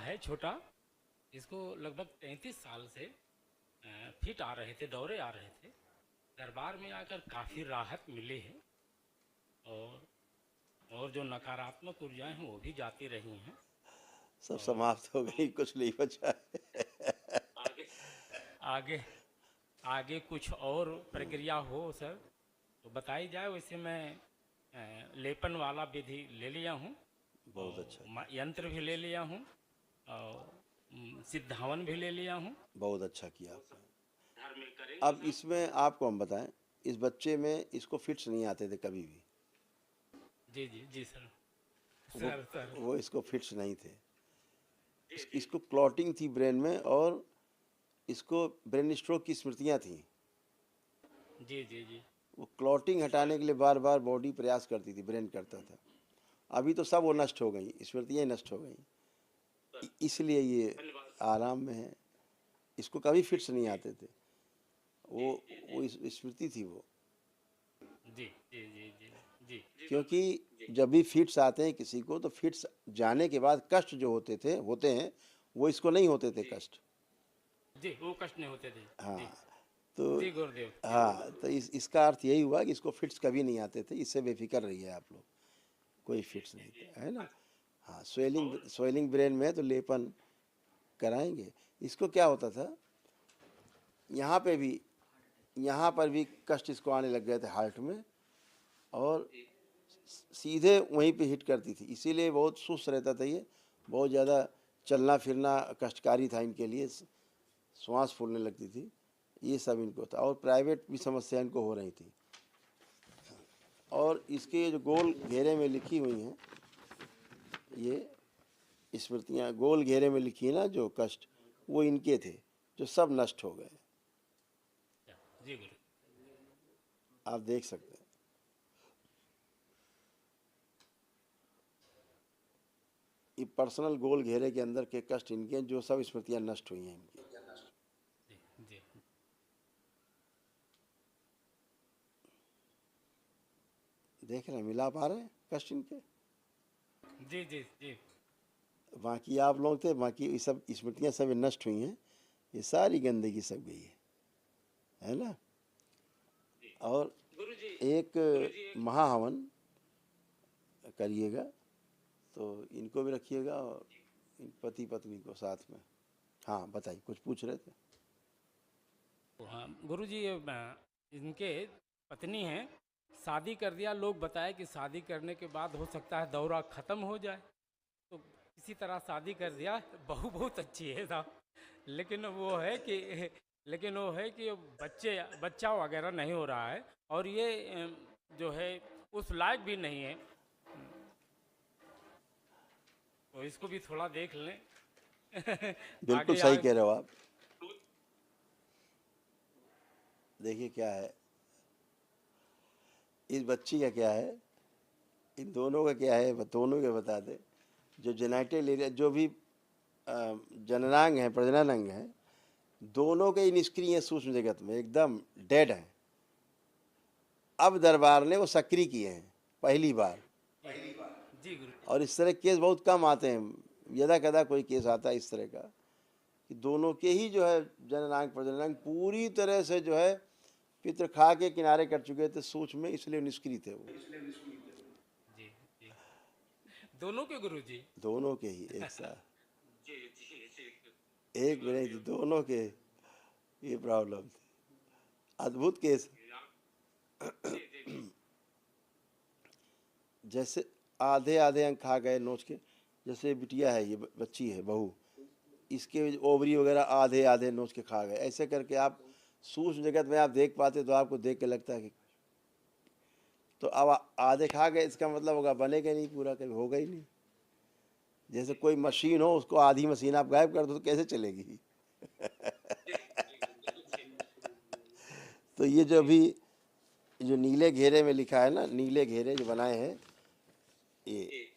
है छोटा, इसको लगभग 33 साल से फिट आ रहे थे, दौरे आ रहे थे। दरबार में आकर काफ़ी राहत मिली है, और जो नकारात्मक ऊर्जाएं हैं वो भी जाती रही हैं। सब और समाप्त हो गई, कुछ नहीं बचा है। आगे आगे आगे कुछ और प्रक्रिया हो सर तो बताई जाए। वैसे मैं लेपन वाला विधि ले लिया हूँ, बहुत और अच्छा किया, यंत्र भी ले लिया हूँ, और सिद्धावन भी ले लिया हूँ। बहुत अच्छा किया आपने। घर में करेंगे अब सर। इसमें आपको हम बताएं, इस बच्चे में इसको फिट्स नहीं आते थे कभी भी। जी जी जी सर। वो सर सर। वो इसको फिट्स नहीं थे। जी जी इसको क्लॉटिंग थी ब्रेन में, और इसको ब्रेन स्ट्रोक की स्मृतियाँ थीं। जी जी जी। वो क्लॉटिंग हटाने के लिए बार बार बॉडी प्रयास करती थी, ब्रेन करता था। अभी तो सब वो नष्ट हो गई, स्मृतियाँ नष्ट हो गई, इसलिए ये धन्यवाद। आराम में है। इसको कभी फिट्स नहीं आते थे। जी वो जी जी वो स्मृति थी वो। जी जी जी जी जी जी गुरु क्योंकि जी जब भी फिट्स आते हैं किसी को, तो फिट्स जाने के बाद कष्ट जो होते हैं, वो इसको नहीं होते थे जी कष्ट। जी। वो कष्ट नहीं होते थे। हाँ, जी तो जी गुरुदेव जी। हाँ, तो इसका अर्थ यही हुआ कि इसको फिट्स कभी नहीं आते थे। इससे बेफिक्र रहिए आप लोग, कोई जी फिट्स जी नहीं जी। थे, है ना। हाँ, स्वेलिंग और स्वेलिंग ब्रेन में है तो लेपन कराएंगे। इसको क्या होता था, यहाँ पे भी, यहाँ पर भी कष्ट इसको आने लग गए थे हार्ट में, और जी सीधे वहीं पे हिट करती थी, इसीलिए बहुत सुस्त रहता था ये। बहुत ज़्यादा चलना फिरना कष्टकारी था इनके लिए, श्वास फूलने लगती थी, ये सब इनको था। और प्राइवेट भी समस्या इनको हो रही थी। और इसके जो गोल घेरे में लिखी हुई हैं, ये स्मृतियाँ गोल घेरे में लिखी है ना, जो कष्ट, वो इनके थे, जो सब नष्ट हो गए। जी गुरु। आप देख सकते हैं, ये पर्सनल गोल घेरे के अंदर के कष्ट इनके हैं, जो सब स्मृतियाँ नष्ट हुई हैं इनकी। जी जी देख रहे हैं, मिला पा रहे हैं कष्ट इनके। जी जी जी बाकी आप लोग थे, बाकी ये सब स्मृतियाँ सब नष्ट हुई हैं, ये सारी गंदगी सब गई है ना। और गुरु जी। एक गुरु जी एक महाहवन करिएगा, तो इनको भी रखिएगा, और इन पति पत्नी को साथ में। हाँ, बताइए, कुछ पूछ रहे थे। हाँ गुरु जी, ये इनके पत्नी हैं, शादी कर दिया। लोग बताए कि शादी करने के बाद हो सकता है दौरा ख़त्म हो जाए, तो किसी तरह शादी कर दिया। बहू बहुत अच्छी है साहब, लेकिन वो है कि लेकिन वो है कि बच्चा वगैरह नहीं हो रहा है, और ये जो है उस लायक भी नहीं है। तो इसको भी थोड़ा देख लें। बिल्कुल आगे सही आगे। कह रहे हो आप। देखिए क्या है, इस बच्ची का क्या है, इन दोनों का क्या है, दोनों के बता दें। जो जेनेटिक एरिया, जो भी जननांग है, प्रजननांग है, दोनों के निष्क्रिय हैं, सूक्ष्म जगत में एकदम डेड हैं। अब दरबार ने वो सक्रिय किए हैं पहली बार। जी जी गुरु जी। और इस तरह केस बहुत कम आते हैं, यदा कदा कोई केस आता है इस तरह का, कि दोनों के ही जो है जननांग प्रजननांग पूरी तरह से जो है पितृ खा के किनारे कर चुके थे सूक्ष्म में, इसलिए निष्क्रिय थे वो। जी जी। दोनों के गुरु जी। दोनों के ही एक साथ, जी जी जी जी एक भी नहीं थी, गुरुदेव। दोनों के ये प्रॉब्लम थी। अद्भुत केस। जी जी जी जैसे आधे आधे अंक खा गए नोच के, जैसे बिटिया है, ये बच्ची है, बहू, इसके ओवरी वगैरह आधे आधे नोच के खा गए। ऐसे करके आप सूक्ष्म जगत में आप देख पाते, तो आपको देख के लगता है कि, तो अब आधे खा गए, इसका मतलब होगा बनेगा नहीं पूरा, कभी होगा ही नहीं। जैसे कोई मशीन हो, उसको आधी मशीन आप गायब कर दो तो कैसे चलेगी। तो ये जो अभी जो नीले घेरे में लिखा है ना, नीले घेरे जो बनाए हैं, ये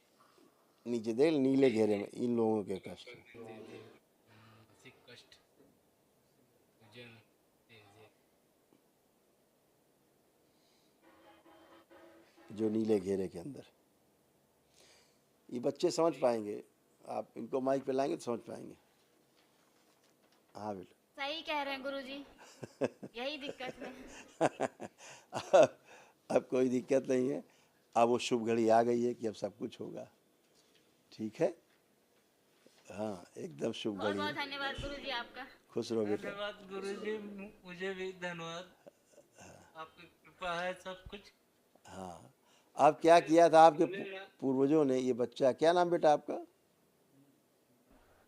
नीचे देख, नीले घेरे में इन लोगों के कष्ट हैं। जी जी। मानसिक कष्ट पूजन। जी जी जो नीले घेरे के अंदर, ये बच्चे समझ पाएंगे। आप इनको माइक पे लाएंगे तो समझ पाएंगे। हाँ बेटा। सही कह रहे हैं गुरुजी, यही दिक्कत है। अब कोई दिक्कत नहीं है, अब वो शुभ घड़ी आ गई है कि अब सब कुछ होगा। ठीक है, हाँ एकदम शुभ बहुत घड़ी बहुत है। धन्यवाद गुरुजी आपका। खुश रहो बेटा। धन्यवाद गुरुजी, मुझे भी धन्यवाद, आपकी कृपा है सब कुछ। हाँ, अब क्या किया था आपके पूर्वजों ने? ये बच्चा, क्या नाम बेटा आपका?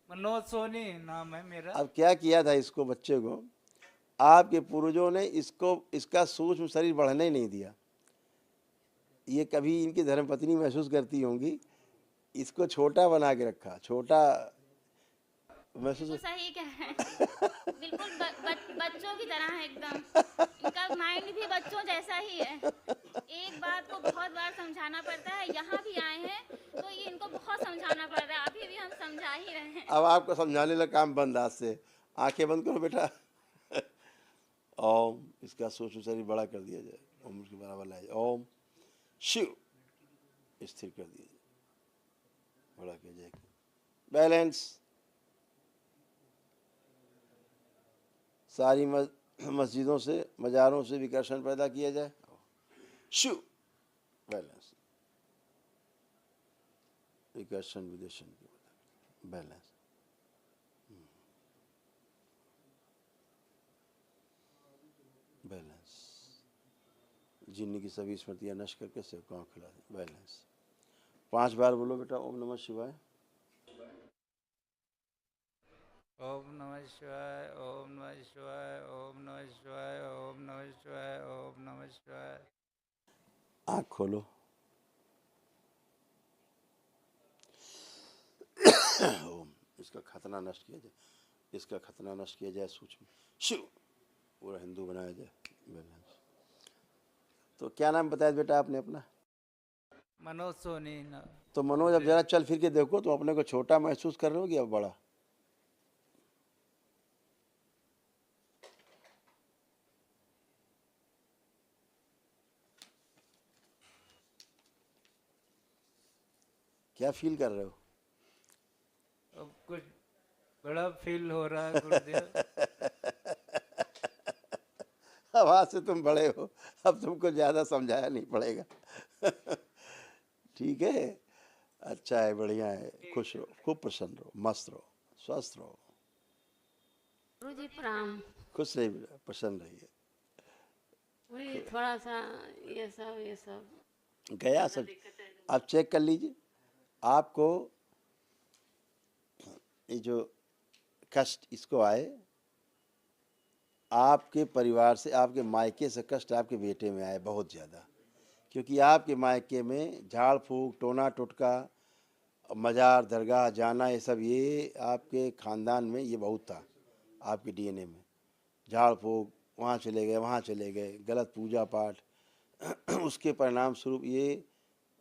मनोज सोनी नाम है मेरा। अब क्या किया था इसको, बच्चे को? आपके पूर्वजों ने इसका सूक्ष्म शरीर बढ़ने ही नहीं दिया। ये कभी इनकी धर्मपत्नी महसूस करती होंगी, इसको छोटा बना के रखा, छोटा महसूस। बिल्कुल सही कह रहे हैं, बिल्कुल बच्चों की तरह है एकदम। इनका माइंड भी बच्चों जैसा ही है। एक बात को बहुत बार समझाना पड़ता है। यहाँ भी आए हैं तो ये इनको बहुत समझाना पड़ रहा है, अभी भी हम समझा ही रहे हैं। अब आपको समझाने लगा काम बंद, आज से आंखें बंद करो बेटा। ओम, इसका सूक्ष्म शरीर बड़ा कर दिया जाए, उम्र के बराबर लाया जाए। ओम शिव, स्थिर कर दिया जाए, बड़ा किया जाए। बैलेंस। सारी मस्जिदों से, मज़ारों से विकर्षण पैदा किया जाए। शिव, बैलेंस, विकर्षण विदेशन की बैलेंस। बैलेंस, जिन्नी की सभी स्मृतियां नष्ट करके सेवकाओं खिला दें। बैलेंस। 5 बार बोलो बेटा ओम नमः शिवाय। ओम नमः शिवाय, ओम नमः शिवाय, ओम नमः शिवाय, ओम नमः शिवाय, ओम नमः शिवाय। आँख खोलो। ओम, इसका खतना नष्ट किया जाए, इसका खतना नष्ट किया जाए। सूक्ष्म शिव, पूरा हिंदू बनाया जाए। बैलेंस। तो क्या नाम बताया बेटा आपने अपना? मनोज सोनी नाम। तो मनोज, अब जरा चल फिर के देखो तो अपने को छोटा महसूस कर रहे हो कि अब बड़ा? क्या फील कर रहे हो? अब कुछ बड़ा फील हो रहा है गुरुदेव। अब आज से तुम बड़े हो, अब तुमको ज़्यादा समझाया नहीं पड़ेगा। ठीक है, अच्छा है, बढ़िया है। खुश रहो, खूब प्रसन्न रहो, मस्त रहो, स्वस्थ रहो। गुरुजी प्रणाम। खुश रहिए बेटा, प्रसन्न रहिए। वही थोड़ा सा ये सब गया सब। आप चेक कर लीजिए, आपको ये जो कष्ट इसको आए, आपके परिवार से, आपके मायके से कष्ट आपके बेटे में आए बहुत ज़्यादा। क्योंकि आपके मायके में झाड़ फूक, टोना टुटका, मज़ार दरगाह जाना, ये सब ये आपके ख़ानदान में ये बहुत था। आपके डीएनए में झाड़ फूक, वहाँ चले गए, वहाँ चले गए, गलत पूजा पाठ, उसके परिणाम स्वरूप ये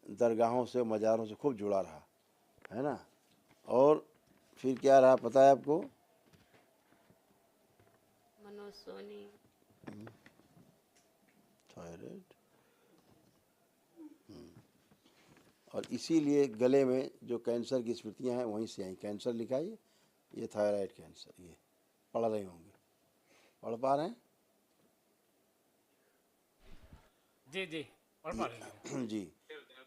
दरगाहों से, मज़ारों से खूब जुड़ा रहा है ना। और फिर क्या रहा पता है आपको? मनोज सोनी। थायराइड। और इसीलिए गले में जो कैंसर की स्मृतियां हैं वहीं से आई। कैंसर लिखा है, ये थायराइड कैंसर। ये पढ़ रहे होंगे, पढ़ पा रहे हैं? जी जी, पढ़ पा रहे हैं। जी,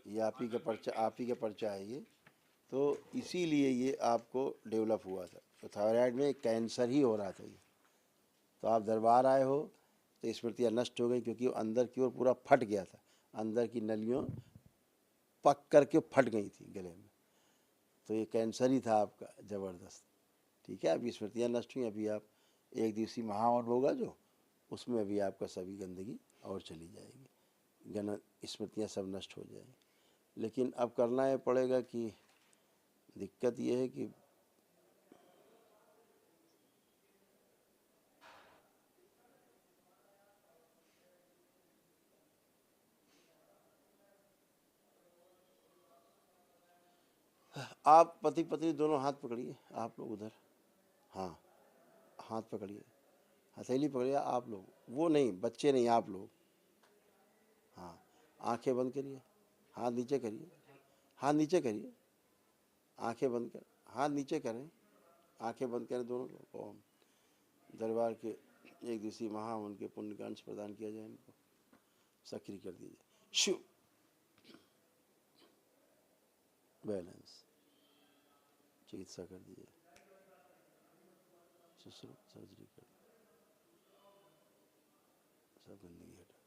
ये आप ही का पर्चा, आप ही का पर्चा है ये। तो इसीलिए ये आपको डेवलप हुआ था। तो थायराइड में कैंसर ही हो रहा था ये। तो आप दरबार आए हो तो स्मृतियाँ नष्ट हो गई, क्योंकि वो अंदर की ओर पूरा फट गया था। अंदर की नलियों पक करके फट गई थी गले में। तो ये कैंसर ही था आपका ज़बरदस्त। ठीक है, अभी स्मृतियाँ नष्ट हुई। अभी आप एक दिवसीय महावन होगा जो, उसमें अभी आपका सभी गंदगी और चली जाएगी, गण स्मृतियाँ सब नष्ट हो जाएंगी। लेकिन अब करना ये पड़ेगा कि दिक्कत ये है कि आप पति पत्नी दोनों हाथ पकड़िए, आप लोग उधर, हाँ हाथ पकड़िए, हथेली पकड़िए आप लोग, वो नहीं, बच्चे नहीं, आप लोग। हाँ, आंखें बंद करिए, हाथ नीचे करिए, हाथ नीचे करिए, आंखें बंद कर, हाथ नीचे करें, आंखें बंद करें दोनों लोग। ओम। दरबार के एक दिवसीय महाहवन के पुण्य का अंश प्रदान किया जाए, इनको सक्रिय कर दीजिए। शिव बैलेंस चिकित्सा कर दीजिए, सर्जरी कर, सब गंदगी हटा।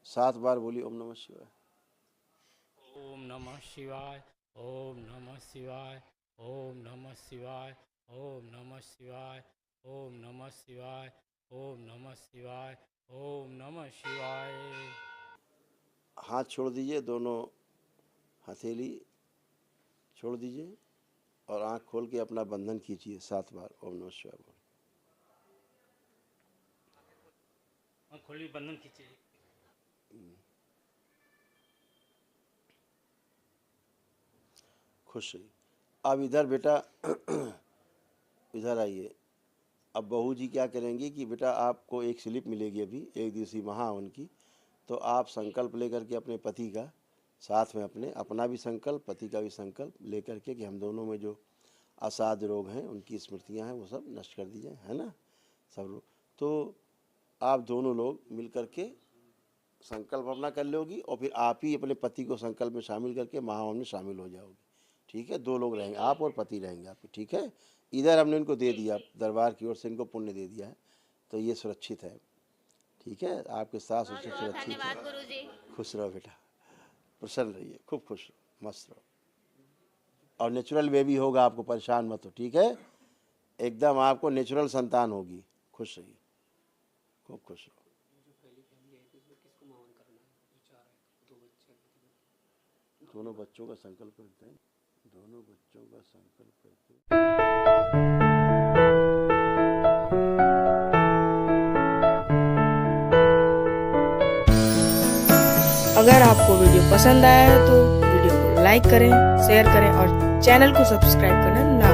7 बार बोलिए ओम नमः शिवाय। ओम नमः शिवाय, ओम नमः शिवाय, ओम नमः शिवाय, ओम नमः शिवाय, ओम नमः शिवाय, ओम नमः शिवाय, ओम नमः शिवाय। हाथ छोड़ दीजिए, दोनों हथेली छोड़ दीजिए और आंख खोल के अपना बंधन खींचिए 7 बार ओम नमः शिवाय बोल। खोली, बंधन खींचिए। खुश रहिए। अब इधर बेटा इधर आइए। अब बहू जी क्या करेंगी कि बेटा आपको एक स्लिप मिलेगी अभी, एक दिवसीय महाहवन की। तो आप संकल्प लेकर के अपने पति का, साथ में अपना भी संकल्प, पति का भी संकल्प लेकर के कि हम दोनों में जो असाध्य रोग हैं, उनकी स्मृतियां हैं, वो सब नष्ट कर दी जाए, है ना सब लोग। तो आप दोनों लोग मिल करके संकल्प अपना कर लोगी और फिर आप ही अपने पति को संकल्प में शामिल करके महाहवन में शामिल हो जाओगे। ठीक है, 2 लोग रहेंगे, आप और पति रहेंगे आपके। ठीक है, इधर हमने इनको दे दिया, दरबार की ओर से इनको पुण्य दे दिया है, तो ये सुरक्षित है। ठीक है, आपके सास उससे सुरक्षित है। धन्यवाद गुरुजी। खुश रहो बेटा, प्रसन्न रहिए, खूब खुश रहो, मस्त रहो। और नेचुरल बेबी होगा, आपको परेशान मत हो। ठीक है, एकदम आपको नेचुरल संतान होगी। खुश रहिए, खूब खुश रहो। दोनों बच्चों का संकल्प करते हैं, दोनों बच्चों का संकल्प करते हैं। अगर आपको वीडियो पसंद आया है तो वीडियो को लाइक करें, शेयर करें और चैनल को सब्सक्राइब करना ना